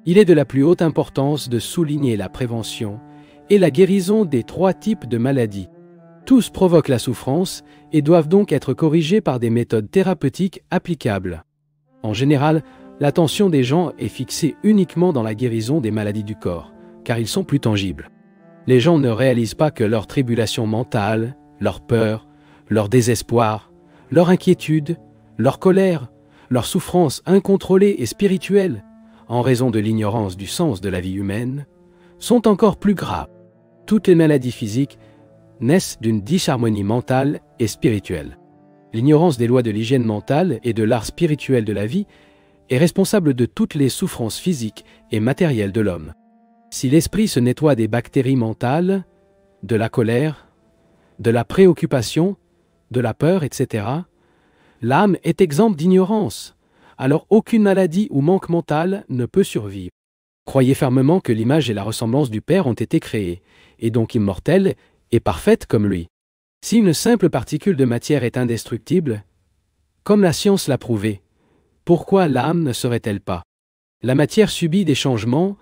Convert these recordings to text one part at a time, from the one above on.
Il est de la plus haute importance de souligner la prévention et la guérison des 3 types de maladies. Tous provoquent la souffrance et doivent donc être corrigés par des méthodes thérapeutiques applicables. En général, l'attention des gens est fixée uniquement dans la guérison des maladies du corps, car ils sont plus tangibles. Les gens ne réalisent pas que leur tribulation mentale, leur peur, leur désespoir, leur inquiétude, leur colère, leur souffrance incontrôlée et spirituelle, en raison de l'ignorance du sens de la vie humaine, sont encore plus graves. Toutes les maladies physiques naissent d'une disharmonie mentale et spirituelle. L'ignorance des lois de l'hygiène mentale et de l'art spirituel de la vie est responsable de toutes les souffrances physiques et matérielles de l'homme. Si l'esprit se nettoie des bactéries mentales, de la colère, de la préoccupation, de la peur, etc., l'âme est exempte d'ignorance, alors aucune maladie ou manque mental ne peut survivre. Croyez fermement que l'image et la ressemblance du Père ont été créées, et donc immortelles et parfaites comme lui. Si une simple particule de matière est indestructible, comme la science l'a prouvé, pourquoi l'âme ne serait-elle pas? La matière subit des changements,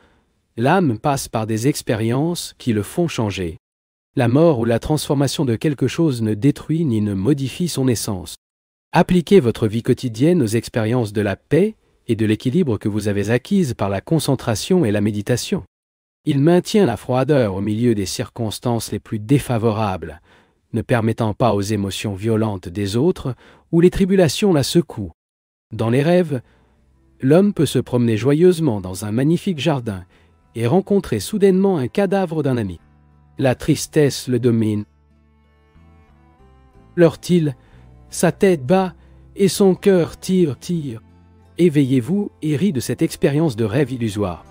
l'âme passe par des expériences qui le font changer. La mort ou la transformation de quelque chose ne détruit ni ne modifie son essence. Appliquez votre vie quotidienne aux expériences de la paix et de l'équilibre que vous avez acquises par la concentration et la méditation. Il maintient la froideur au milieu des circonstances les plus défavorables, ne permettant pas aux émotions violentes des autres ou les tribulations la secouent. Dans les rêves, l'homme peut se promener joyeusement dans un magnifique jardin et rencontrer soudainement un cadavre d'un ami. La tristesse le domine. Pleure-t-il, sa tête bat et son cœur tire. Éveillez-vous et ris de cette expérience de rêve illusoire.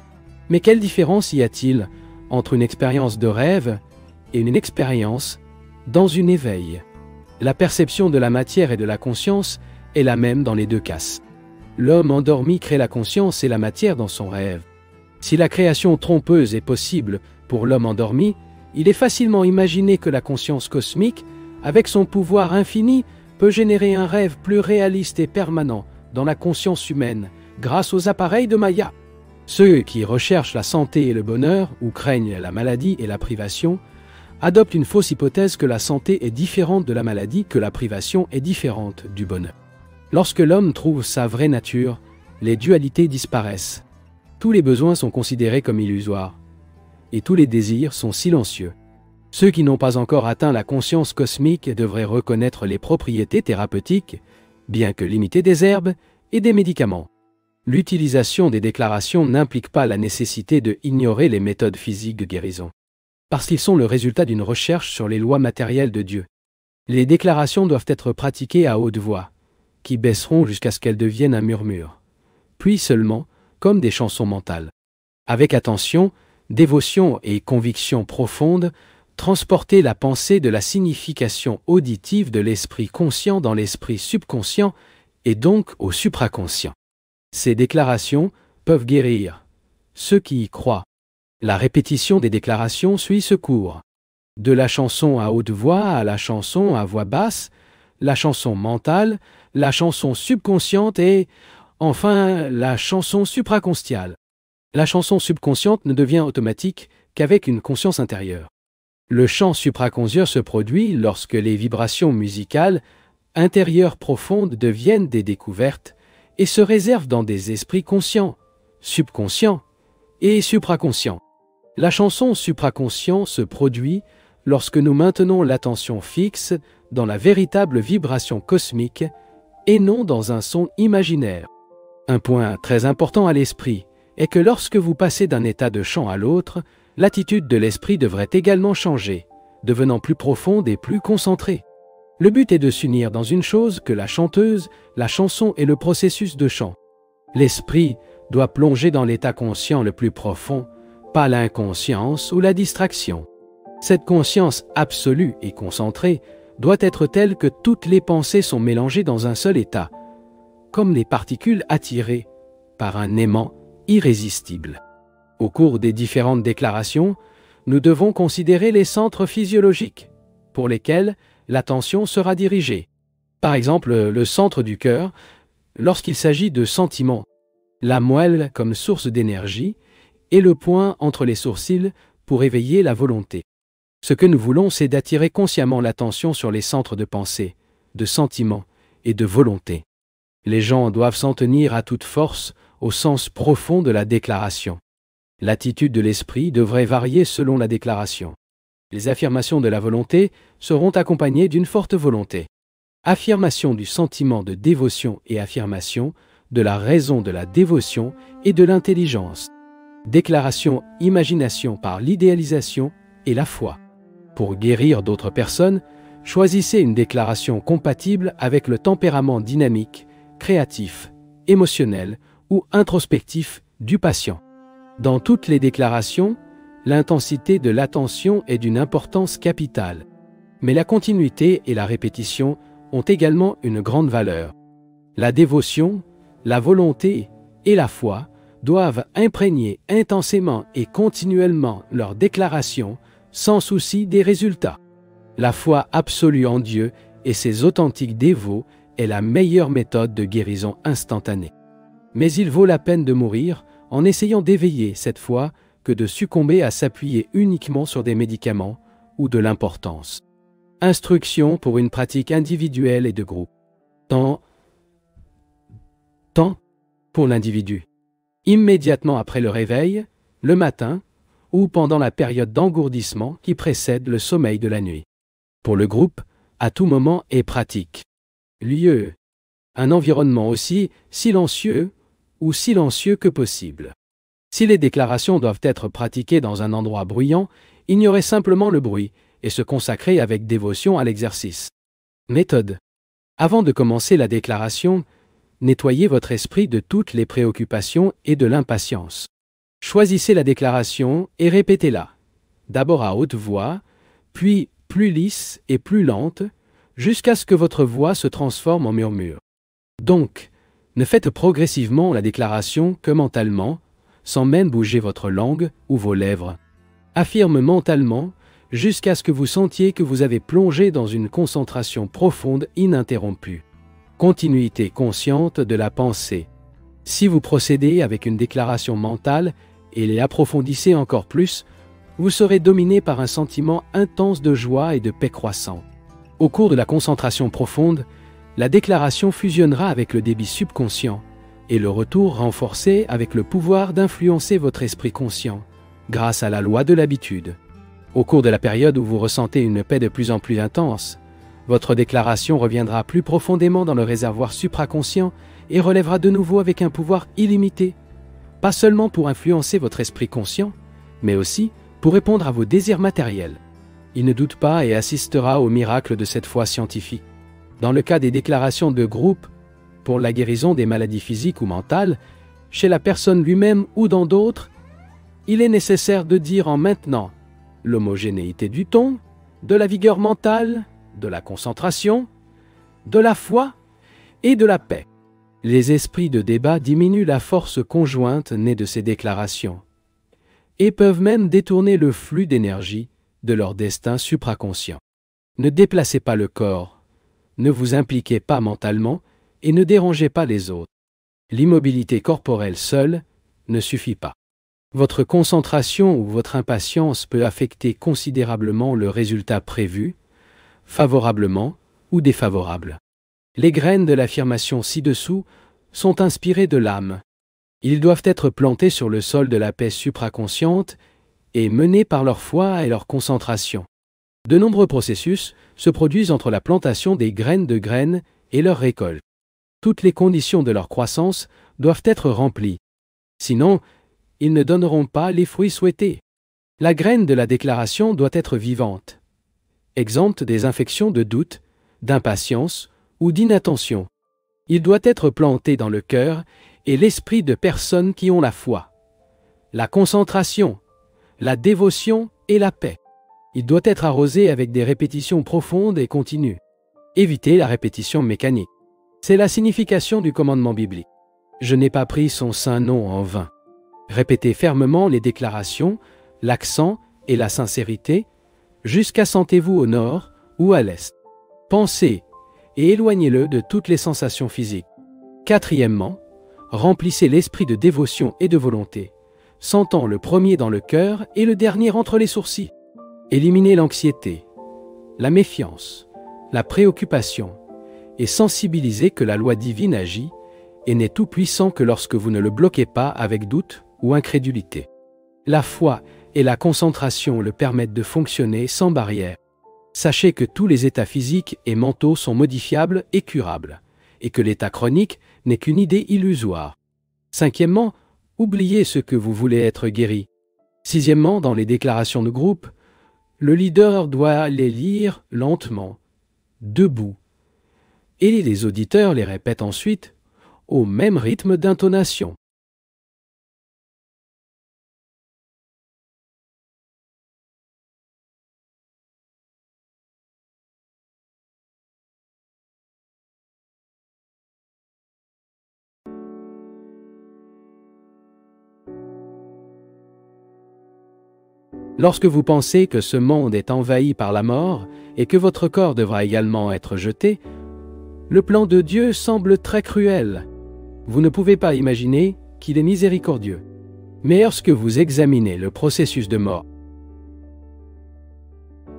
Mais quelle différence y a-t-il entre une expérience de rêve et une expérience dans une éveil? La perception de la matière et de la conscience est la même dans les deux cas. L'homme endormi crée la conscience et la matière dans son rêve. Si la création trompeuse est possible pour l'homme endormi, il est facilement imaginé que la conscience cosmique, avec son pouvoir infini, peut générer un rêve plus réaliste et permanent dans la conscience humaine grâce aux appareils de Maya. Ceux qui recherchent la santé et le bonheur ou craignent la maladie et la privation adoptent une fausse hypothèse que la santé est différente de la maladie, que la privation est différente du bonheur. Lorsque l'homme trouve sa vraie nature, les dualités disparaissent. Tous les besoins sont considérés comme illusoires et tous les désirs sont silencieux. Ceux qui n'ont pas encore atteint la conscience cosmique devraient reconnaître les propriétés thérapeutiques, bien que limitées, des herbes et des médicaments. L'utilisation des déclarations n'implique pas la nécessité de ignorer les méthodes physiques de guérison, parce qu'ils sont le résultat d'une recherche sur les lois matérielles de Dieu. Les déclarations doivent être pratiquées à haute voix, qui baisseront jusqu'à ce qu'elles deviennent un murmure, puis seulement comme des chansons mentales. Avec attention, dévotion et conviction profonde, transportez la pensée de la signification auditive de l'esprit conscient dans l'esprit subconscient et donc au supraconscient. Ces déclarations peuvent guérir ceux qui y croient. La répétition des déclarations suit ce cours. De la chanson à haute voix à la chanson à voix basse, la chanson mentale, la chanson subconsciente et, enfin, la chanson supraconsciente. La chanson subconsciente ne devient automatique qu'avec une conscience intérieure. Le chant supraconscient se produit lorsque les vibrations musicales intérieures profondes deviennent des découvertes et se réservent dans des esprits conscients, subconscients et supraconscients. La chanson supraconscient se produit lorsque nous maintenons l'attention fixe dans la véritable vibration cosmique et non dans un son imaginaire. Un point très important à l'esprit est que lorsque vous passez d'un état de chant à l'autre, l'attitude de l'esprit devrait également changer, devenant plus profonde et plus concentrée. Le but est de s'unir dans une chose que la chanteuse, la chanson et le processus de chant. L'esprit doit plonger dans l'état conscient le plus profond, pas l'inconscience ou la distraction. Cette conscience absolue et concentrée doit être telle que toutes les pensées sont mélangées dans un seul état, comme les particules attirées par un aimant irrésistible. Au cours des différentes déclarations, nous devons considérer les centres physiologiques pour lesquels l'attention sera dirigée. Par exemple, le centre du cœur, lorsqu'il s'agit de sentiments, la moelle comme source d'énergie, et le point entre les sourcils pour éveiller la volonté. Ce que nous voulons, c'est d'attirer consciemment l'attention sur les centres de pensée, de sentiments et de volonté. Les gens doivent s'en tenir à toute force au sens profond de la déclaration. L'attitude de l'esprit devrait varier selon la déclaration. Les affirmations de la volonté seront accompagnées d'une forte volonté. Affirmation du sentiment de dévotion et affirmation de la raison de la dévotion et de l'intelligence. Déclaration, imagination par l'idéalisation et la foi. Pour guérir d'autres personnes, choisissez une déclaration compatible avec le tempérament dynamique, créatif, émotionnel ou introspectif du patient. Dans toutes les déclarations, l'intensité de l'attention est d'une importance capitale. Mais la continuité et la répétition ont également une grande valeur. La dévotion, la volonté et la foi doivent imprégner intensément et continuellement leurs déclarations sans souci des résultats. La foi absolue en Dieu et ses authentiques dévots est la meilleure méthode de guérison instantanée. Mais il vaut la peine de mourir en essayant d'éveiller cette foi que de succomber à s'appuyer uniquement sur des médicaments ou de l'importance. Instruction pour une pratique individuelle et de groupe. Temps pour l'individu. Immédiatement après le réveil, le matin, ou pendant la période d'engourdissement qui précède le sommeil de la nuit. Pour le groupe, à tout moment et pratique. Lieu. Un environnement aussi silencieux ou silencieux que possible. Si les déclarations doivent être pratiquées dans un endroit bruyant, ignorez simplement le bruit et se consacrer avec dévotion à l'exercice. Méthode. Avant de commencer la déclaration, nettoyez votre esprit de toutes les préoccupations et de l'impatience. Choisissez la déclaration et répétez-la, d'abord à haute voix, puis plus lisse et plus lente, jusqu'à ce que votre voix se transforme en murmure. Donc, ne faites progressivement la déclaration que mentalement, sans même bouger votre langue ou vos lèvres. Affirme mentalement jusqu'à ce que vous sentiez que vous avez plongé dans une concentration profonde ininterrompue. Continuité consciente de la pensée. Si vous procédez avec une déclaration mentale et l'approfondissez encore plus, vous serez dominé par un sentiment intense de joie et de paix croissante. Au cours de la concentration profonde, la déclaration fusionnera avec le débit subconscient et le retour renforcé avec le pouvoir d'influencer votre esprit conscient, grâce à la loi de l'habitude. Au cours de la période où vous ressentez une paix de plus en plus intense, votre déclaration reviendra plus profondément dans le réservoir supraconscient et relèvera de nouveau avec un pouvoir illimité, pas seulement pour influencer votre esprit conscient, mais aussi pour répondre à vos désirs matériels. Il ne doute pas et assistera au miracle de cette foi scientifique. Dans le cas des déclarations de groupe, pour la guérison des maladies physiques ou mentales, chez la personne lui-même ou dans d'autres, il est nécessaire de dire en maintenant l'homogénéité du ton, de la vigueur mentale, de la concentration, de la foi et de la paix. Les esprits de débat diminuent la force conjointe née de ces déclarations et peuvent même détourner le flux d'énergie de leur destin supraconscient. Ne déplacez pas le corps, ne vous impliquez pas mentalement et ne dérangez pas les autres. L'immobilité corporelle seule ne suffit pas. Votre concentration ou votre impatience peut affecter considérablement le résultat prévu, favorablement ou défavorable. Les graines de l'affirmation ci-dessous sont inspirées de l'âme. Ils doivent être plantés sur le sol de la paix supraconsciente et menés par leur foi et leur concentration. De nombreux processus se produisent entre la plantation des graines de graines et leur récolte. Toutes les conditions de leur croissance doivent être remplies. Sinon, ils ne donneront pas les fruits souhaités. La graine de la déclaration doit être vivante, exempte des infections de doute, d'impatience ou d'inattention. Il doit être planté dans le cœur et l'esprit de personnes qui ont la foi, la concentration, la dévotion et la paix. Il doit être arrosé avec des répétitions profondes et continues. Évitez la répétition mécanique. C'est la signification du commandement biblique. Je n'ai pas pris son saint nom en vain. Répétez fermement les déclarations, l'accent et la sincérité, jusqu'à sentez-vous au nord ou à l'est. Pensez et éloignez-le de toutes les sensations physiques. Quatrièmement, remplissez l'esprit de dévotion et de volonté, sentant le premier dans le cœur et le dernier entre les sourcils. Éliminez l'anxiété, la méfiance, la préoccupation, et sensibilisez que la loi divine agit et n'est tout puissant que lorsque vous ne le bloquez pas avec doute ou incrédulité. La foi et la concentration le permettent de fonctionner sans barrière. Sachez que tous les états physiques et mentaux sont modifiables et curables, et que l'état chronique n'est qu'une idée illusoire. Cinquièmement, oubliez ce que vous voulez être guéri. Sixièmement, dans les déclarations de groupe, le leader doit les lire lentement, debout, et les auditeurs les répètent ensuite au même rythme d'intonation. Lorsque vous pensez que ce monde est envahi par la mort et que votre corps devra également être jeté, le plan de Dieu semble très cruel. Vous ne pouvez pas imaginer qu'il est miséricordieux. Mais lorsque vous examinez le processus de mort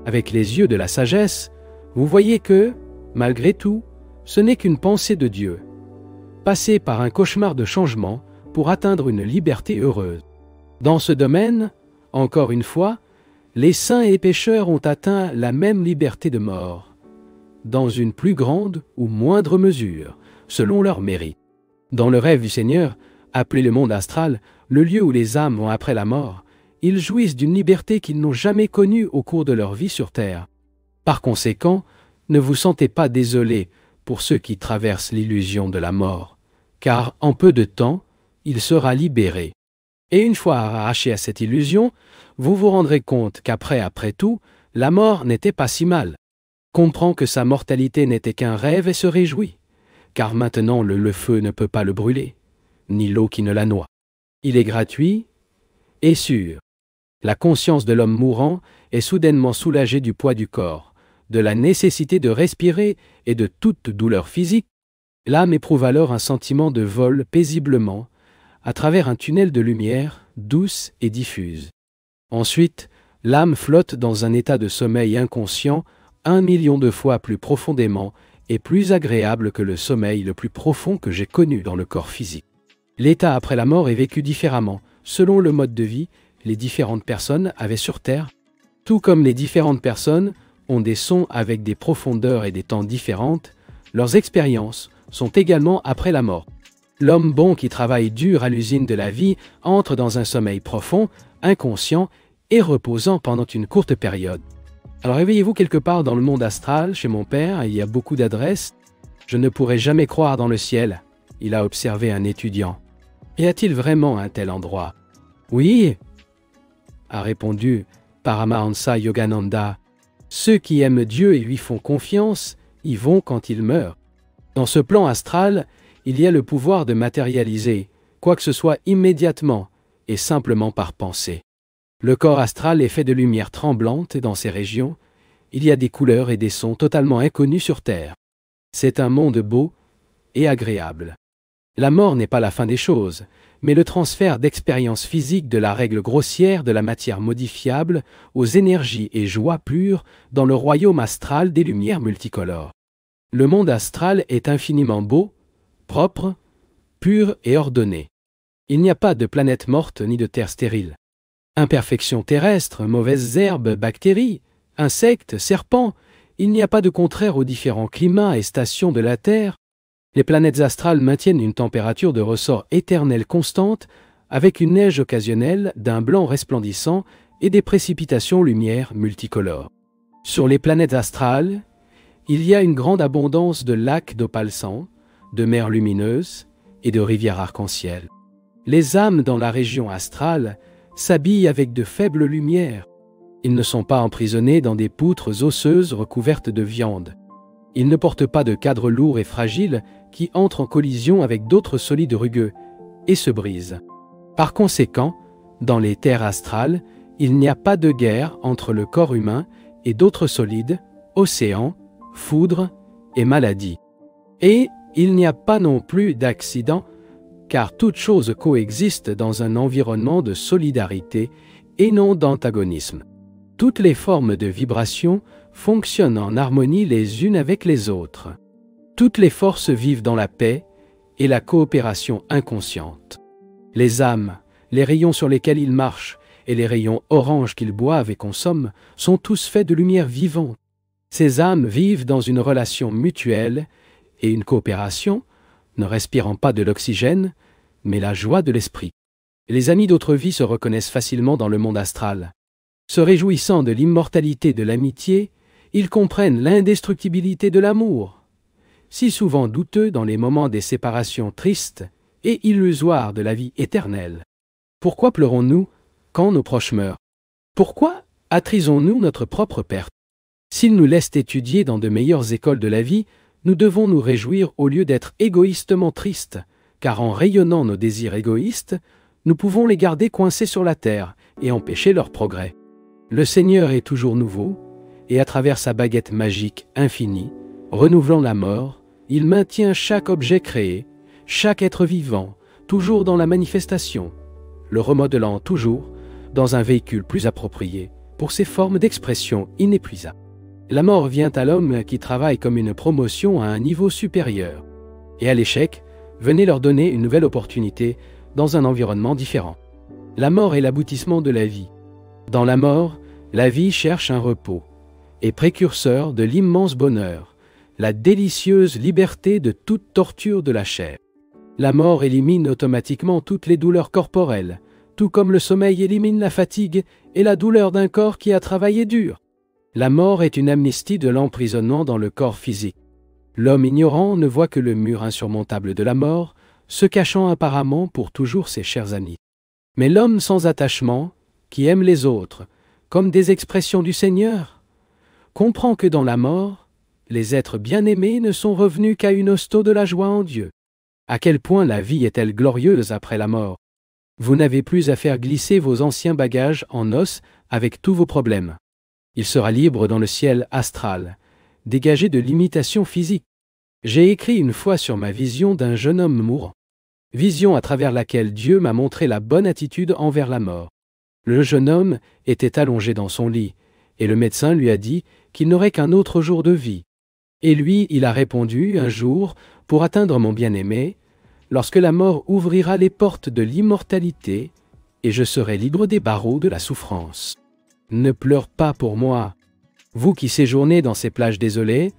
avec les yeux de la sagesse, vous voyez que, malgré tout, ce n'est qu'une pensée de Dieu, passée par un cauchemar de changement pour atteindre une liberté heureuse. Dans ce domaine, encore une fois, les saints et pécheurs ont atteint la même liberté de mort, dans une plus grande ou moindre mesure, selon leur mérite. Dans le rêve du Seigneur, appelé le monde astral, le lieu où les âmes vont après la mort, ils jouissent d'une liberté qu'ils n'ont jamais connue au cours de leur vie sur terre. Par conséquent, ne vous sentez pas désolé pour ceux qui traversent l'illusion de la mort, car en peu de temps, il sera libéré. Et une fois arraché à cette illusion, vous vous rendrez compte après tout, la mort n'était pas si mal. Comprend que sa mortalité n'était qu'un rêve et se réjouit, car maintenant le feu ne peut pas le brûler, ni l'eau qui ne la noie. Il est gratuit et sûr. La conscience de l'homme mourant est soudainement soulagée du poids du corps, de la nécessité de respirer et de toute douleur physique. L'âme éprouve alors un sentiment de vol paisiblement, à travers un tunnel de lumière douce et diffuse. Ensuite, l'âme flotte dans un état de sommeil inconscient 1 million de fois plus profondément et plus agréable que le sommeil le plus profond que j'ai connu dans le corps physique. L'état après la mort est vécu différemment, selon le mode de vie les différentes personnes avaient sur Terre, tout comme les différentes personnes ont des sons avec des profondeurs et des temps différentes, leurs expériences sont également après la mort. L'homme bon qui travaille dur à l'usine de la vie entre dans un sommeil profond, inconscient et reposant pendant une courte période. Alors réveillez-vous quelque part dans le monde astral, chez mon père, il y a beaucoup d'adresses. Je ne pourrais jamais croire dans le ciel, il a observé un étudiant. Y a-t-il vraiment un tel endroit? Oui, a répondu Paramahansa Yogananda. Ceux qui aiment Dieu et lui font confiance y vont quand ils meurent. Dans ce plan astral, il y a le pouvoir de matérialiser quoi que ce soit immédiatement et simplement par pensée. Le corps astral est fait de lumière tremblante et dans ces régions, il y a des couleurs et des sons totalement inconnus sur Terre. C'est un monde beau et agréable. La mort n'est pas la fin des choses, mais le transfert d'expériences physiques de la règle grossière de la matière modifiable aux énergies et joies pures dans le royaume astral des lumières multicolores. Le monde astral est infiniment beau, propre, pur et ordonné. Il n'y a pas de planète morte ni de terre stérile. Imperfections terrestres, mauvaises herbes, bactéries, insectes, serpents, il n'y a pas de contraire aux différents climats et stations de la Terre. Les planètes astrales maintiennent une température de ressort éternelle constante, avec une neige occasionnelle d'un blanc resplendissant et des précipitations lumière multicolores. Sur les planètes astrales, il y a une grande abondance de lacs d'opalsan, de mers lumineuses et de rivières arc-en-ciel. Les âmes dans la région astrale s'habillent avec de faibles lumières. Ils ne sont pas emprisonnés dans des poutres osseuses recouvertes de viande. Ils ne portent pas de cadres lourds et fragiles qui entrent en collision avec d'autres solides rugueux et se brisent. Par conséquent, dans les terres astrales, il n'y a pas de guerre entre le corps humain et d'autres solides, océans, foudre et maladies. Et il n'y a pas non plus d'accidents car toute chose coexiste dans un environnement de solidarité et non d'antagonisme. Toutes les formes de vibration fonctionnent en harmonie les unes avec les autres. Toutes les forces vivent dans la paix et la coopération inconsciente. Les âmes, les rayons sur lesquels ils marchent et les rayons orange qu'ils boivent et consomment sont tous faits de lumière vivante. Ces âmes vivent dans une relation mutuelle et une coopération, ne respirant pas de l'oxygène, mais la joie de l'esprit. Les amis d'autre vie se reconnaissent facilement dans le monde astral. Se réjouissant de l'immortalité de l'amitié, ils comprennent l'indestructibilité de l'amour. Si souvent douteux dans les moments des séparations tristes et illusoires de la vie éternelle. Pourquoi pleurons-nous quand nos proches meurent? Pourquoi attrisons-nous notre propre perte? S'ils nous laissent étudier dans de meilleures écoles de la vie, nous devons nous réjouir au lieu d'être égoïstement tristes, car en rayonnant nos désirs égoïstes, nous pouvons les garder coincés sur la terre et empêcher leur progrès. Le Seigneur est toujours nouveau, et à travers sa baguette magique infinie, renouvelant la mort, il maintient chaque objet créé, chaque être vivant, toujours dans la manifestation, le remodelant toujours dans un véhicule plus approprié pour ses formes d'expression inépuisables. La mort vient à l'homme qui travaille comme une promotion à un niveau supérieur. Et à l'échec, venez leur donner une nouvelle opportunité dans un environnement différent. La mort est l'aboutissement de la vie. Dans la mort, la vie cherche un repos, et précurseur de l'immense bonheur, la délicieuse liberté de toute torture de la chair. La mort élimine automatiquement toutes les douleurs corporelles, tout comme le sommeil élimine la fatigue et la douleur d'un corps qui a travaillé dur. La mort est une amnistie de l'emprisonnement dans le corps physique. L'homme ignorant ne voit que le mur insurmontable de la mort, se cachant apparemment pour toujours ses chers amis. Mais l'homme sans attachement, qui aime les autres, comme des expressions du Seigneur, comprend que dans la mort, les êtres bien-aimés ne sont revenus qu'à une hosto de la joie en Dieu. À quel point la vie est-elle glorieuse après la mort? Vous n'avez plus à faire glisser vos anciens bagages en os avec tous vos problèmes. Il sera libre dans le ciel astral, dégagé de limitations physiques. J'ai écrit une fois sur ma vision d'un jeune homme mourant. Vision à travers laquelle Dieu m'a montré la bonne attitude envers la mort. Le jeune homme était allongé dans son lit, et le médecin lui a dit qu'il n'aurait qu'un autre jour de vie. Et lui, il a répondu, un jour, pour atteindre mon bien-aimé, lorsque la mort ouvrira les portes de l'immortalité, et je serai libre des barreaux de la souffrance. Ne pleure pas pour moi, vous qui séjournez dans ces plages désolées,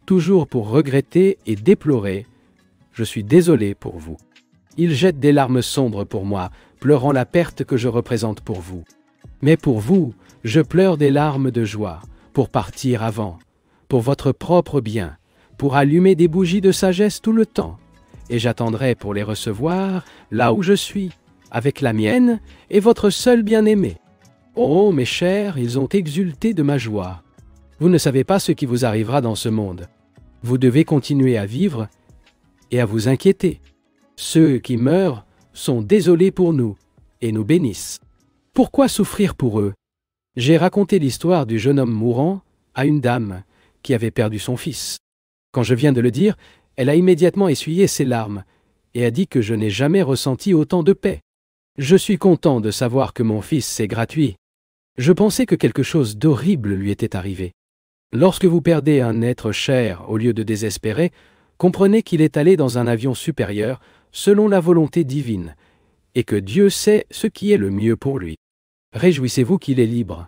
toujours pour regretter et déplorer, je suis désolé pour vous. Il jette des larmes sombres pour moi, pleurant la perte que je représente pour vous. Mais pour vous, je pleure des larmes de joie, pour partir avant, pour votre propre bien, pour allumer des bougies de sagesse tout le temps, et j'attendrai pour les recevoir là où je suis, avec la mienne et votre seul bien-aimé. Oh, mes chers, ils ont exulté de ma joie. Vous ne savez pas ce qui vous arrivera dans ce monde. Vous devez continuer à vivre et à vous inquiéter. Ceux qui meurent sont désolés pour nous et nous bénissent. Pourquoi souffrir pour eux? J'ai raconté l'histoire du jeune homme mourant à une dame qui avait perdu son fils. Quand je viens de le dire, elle a immédiatement essuyé ses larmes et a dit que je n'ai jamais ressenti autant de paix. Je suis content de savoir que mon fils c'est gratuit. Je pensais que quelque chose d'horrible lui était arrivé. Lorsque vous perdez un être cher au lieu de désespérer, comprenez qu'il est allé dans un avion supérieur selon la volonté divine, et que Dieu sait ce qui est le mieux pour lui. Réjouissez-vous qu'il est libre.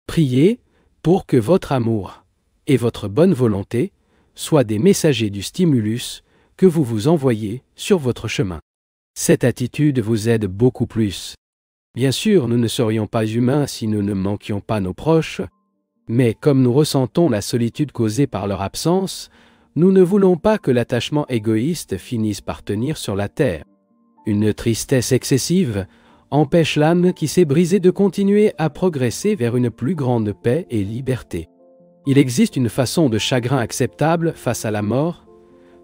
Priez pour que votre amour et votre bonne volonté soient des messagers du stimulus que vous vous envoyez sur votre chemin. Cette attitude vous aide beaucoup plus. Bien sûr, nous ne serions pas humains si nous ne manquions pas nos proches, mais comme nous ressentons la solitude causée par leur absence, nous ne voulons pas que l'attachement égoïste finisse par tenir sur la terre. Une tristesse excessive empêche l'âme qui s'est brisée de continuer à progresser vers une plus grande paix et liberté. Il existe une façon de chagrin acceptable face à la mort,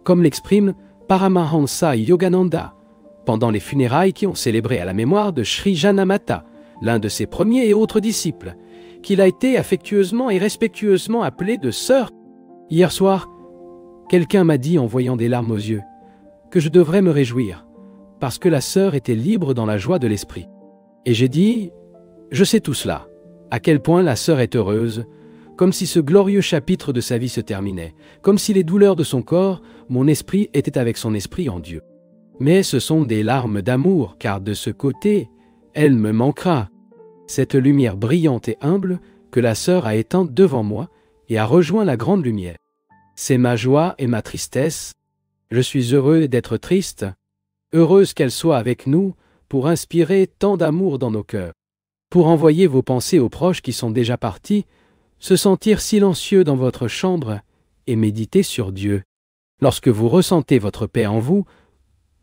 comme l'exprime Paramahansa Yogananda, pendant les funérailles qui ont célébré à la mémoire de Sri Janamata, l'un de ses premiers et autres disciples, qu'il a été affectueusement et respectueusement appelé de sœur. Hier soir, quelqu'un m'a dit en voyant des larmes aux yeux que je devrais me réjouir, parce que la sœur était libre dans la joie de l'esprit. Et j'ai dit, je sais tout cela, à quel point la sœur est heureuse, comme si ce glorieux chapitre de sa vie se terminait, comme si les douleurs de son corps, mon esprit était avec son esprit en Dieu. Mais ce sont des larmes d'amour, car de ce côté, elle me manquera. Cette lumière brillante et humble que la sœur a éteinte devant moi et a rejoint la grande lumière. C'est ma joie et ma tristesse. Je suis heureux d'être triste, heureuse qu'elle soit avec nous pour inspirer tant d'amour dans nos cœurs, pour envoyer vos pensées aux proches qui sont déjà partis, se sentir silencieux dans votre chambre et méditer sur Dieu. Lorsque vous ressentez votre paix en vous,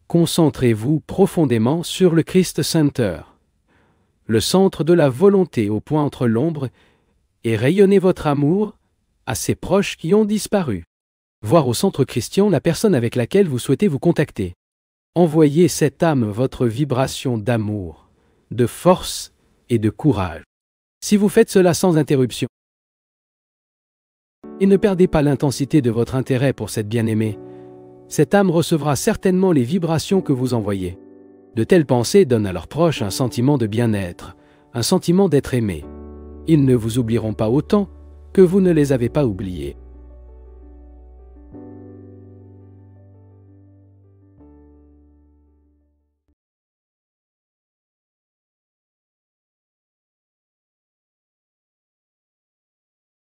concentrez-vous profondément sur le Christ Center, le centre de la volonté au point entre l'ombre, et rayonnez votre amour à ces proches qui ont disparu. Voir au centre Christian la personne avec laquelle vous souhaitez vous contacter. Envoyez cette âme votre vibration d'amour, de force et de courage. Si vous faites cela sans interruption, et ne perdez pas l'intensité de votre intérêt pour cette bien-aimée, cette âme recevra certainement les vibrations que vous envoyez. De telles pensées donnent à leurs proches un sentiment de bien-être, un sentiment d'être aimé. Ils ne vous oublieront pas autant que vous ne les avez pas oubliés.